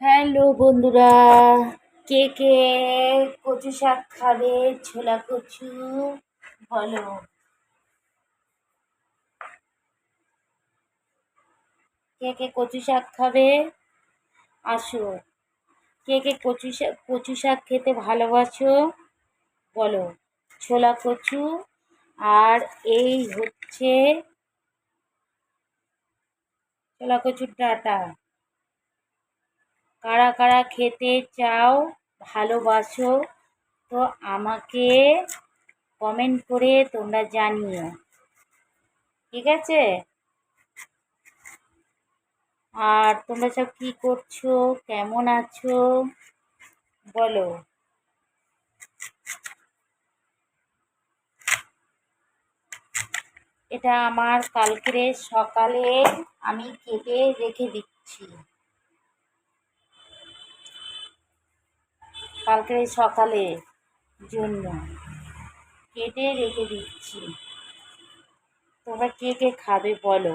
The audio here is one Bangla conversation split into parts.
হ্যালো বন্ধুরা, কে কে কচু শাক খাবে? ছোলা কচু বলো। কে কে কচু শাক খাবে? আসো। কে কে কচু শাক খেতে ভালোবাসো বলো। ছোলা কচু আর এই হচ্ছে ছোলা কচুর ডাঁটা। কারা কারা খেতে চাও, ভালোবাসো, তো আমাকে কমেন্ট করে তোমরা জানিও, ঠিক আছে? আর তোমরা সব কি করছো, কেমন আছো বলো। এটা আমার কালকের সকালে আমি কেটে রেখে দিচ্ছি, কালকের সকালে জন্য কেটে রেখে দিচ্ছি। তোমরা কে কে খাবে বলো।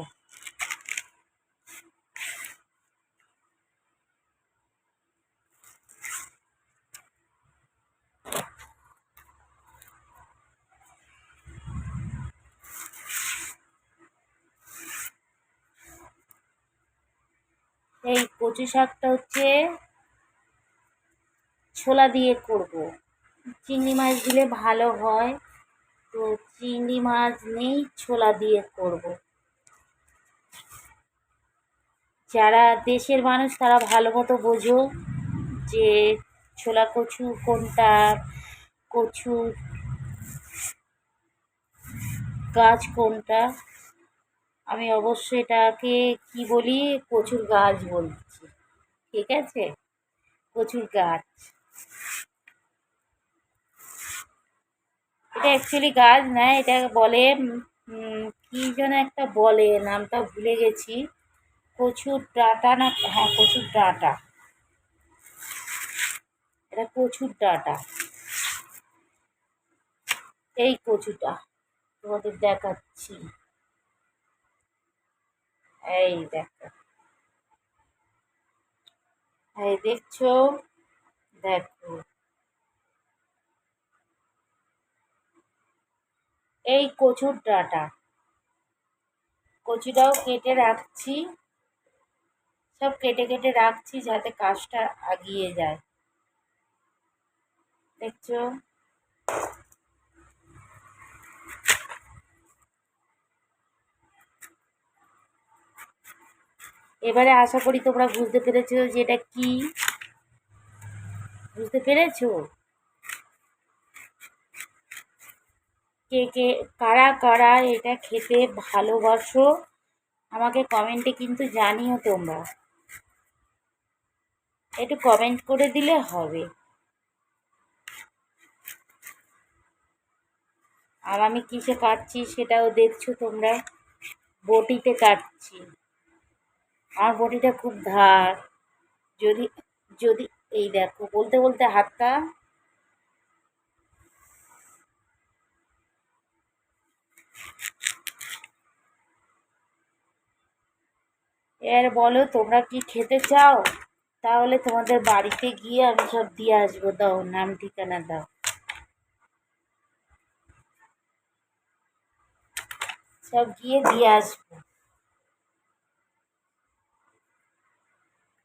এই কচু শাকটা হচ্ছে ছোলা দিয়ে করব। চিংড়ি মাছ দিলে ভালো হয়, তো চিংড়ি মাছ নেই, ছোলা দিয়ে করব। যারা দেশের মানুষ তারা ভালো মতো বোঝো যে ছোলা কচু কোনটা, কচুর গাছ কোনটা। আমি অবশ্যই এটাকে কি বলি, কচুর গাছ বলছি, ঠিক আছে? কচুর গাছ, এটা অ্যাকচুয়ালি গাছ না, এটা বলে কি যেন একটা বলে, নামটা ভুলে গেছি। কচুর ডাঁটা না, হ্যাঁ কচুর ডাঁটা, এটা কচুর ডাঁটা। এই কচুটা তোমাদের দেখাচ্ছি, এই দেখো, এই দেখছো, দেখো, এই কচুর ডাঁটা। কচুটাও কেটে রাখছি, সব কেটে কেটে রাখছি যাতে কাজটা আগিয়ে যায়, দেখছো? এবারে আশা করি তোমরা বুঝতে পেরেছো যে এটা কি, বুঝতে পেরেছো? কে কে, কারা কারা এটা খেতে ভালোবাসো আমাকে কমেন্টে কিন্তু জানিও তোমরা, একটু কমেন্ট করে দিলে হবে। আর আমি কিসে কাটছি সেটাও দেখছো তোমরা, বটিতে কাটছি। আমার বটিটা খুব ধার, যদি যদি এই দেখো, বলতে বলতে হাতটা, এর বলো তোমরা কি খেতে চাও? তাহলে তোমাদের বাড়িতে গিয়ে আমি সব দিয়ে আসবো, দাও নাম ঠিকানা দাও, সব গিয়ে দিয়ে আসবো।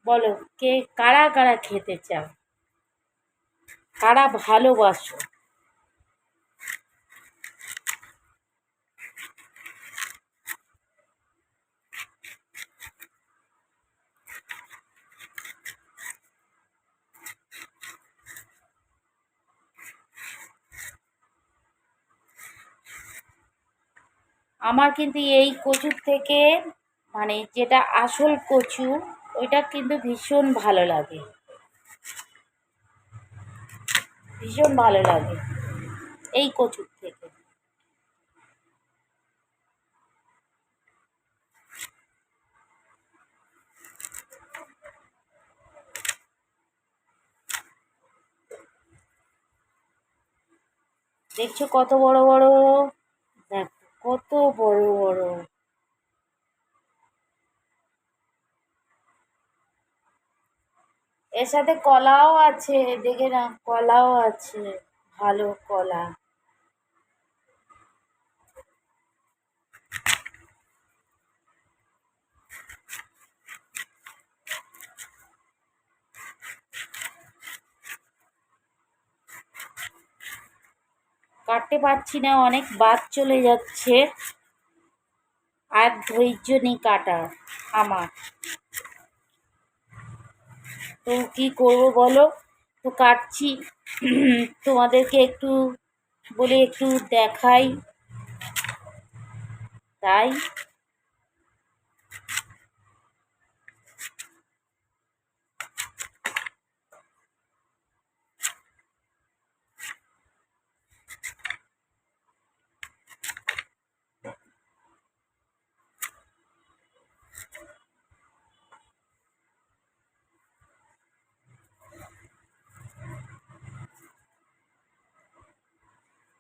বলো কে, কারা কারা খেতে চাও, কারা ভালোবাসো। আমার কিন্তু এই কচুর থেকে, মানে যেটা আসল কচু, ওইটা কিন্তু ভীষণ ভালো লাগে, ভীষণ ভালো লাগে এই কচুর থেকে। দেখছো কত বড় বড়, দেখো কত বড় বড়। এর সাথে কলাও আছে, দেখে না, কলাও আছে, ভালো কলা। কাটতে পারছি না, অনেক বাদ চলে যাচ্ছে, আর ধৈর্য নেই কাটার আমার। তো কি করব বলো, তো কাটছি। তোমাদেরকে একটু বলে একটু দেখাই, তাই।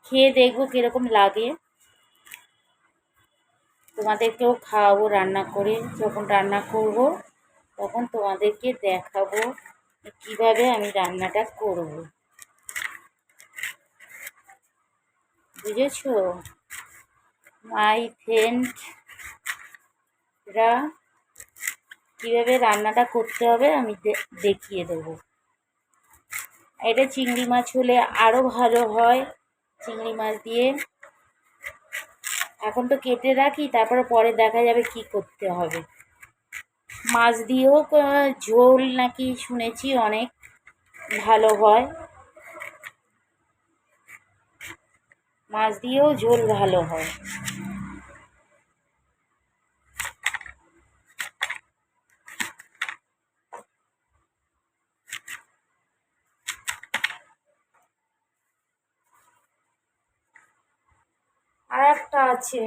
খেয়ে দেখবো কিরকম লাগে, তোমাদেরকেও খাওয়াবো রান্না করে। যখন রান্না করব তখন তোমাদেরকে দেখাবো কিভাবে আমি রান্নাটা করব, বুঝেছো মাই ফ্রেন্ডরা? কীভাবে রান্নাটা করতে হবে আমি দেখিয়ে দেবো। এটা চিংড়ি মাছ হলে আরও ভালো হয়, চিংড়ি মাছ দিয়ে। এখন তো কেটে রাখি, তারপরে পরে দেখা যাবে কি করতে হবে। মাছ দিয়েও ঝোল নাকি শুনেছি অনেক ভালো হয়, মাছ দিয়েও ঝোল ভালো হয়। আর একটা আছে।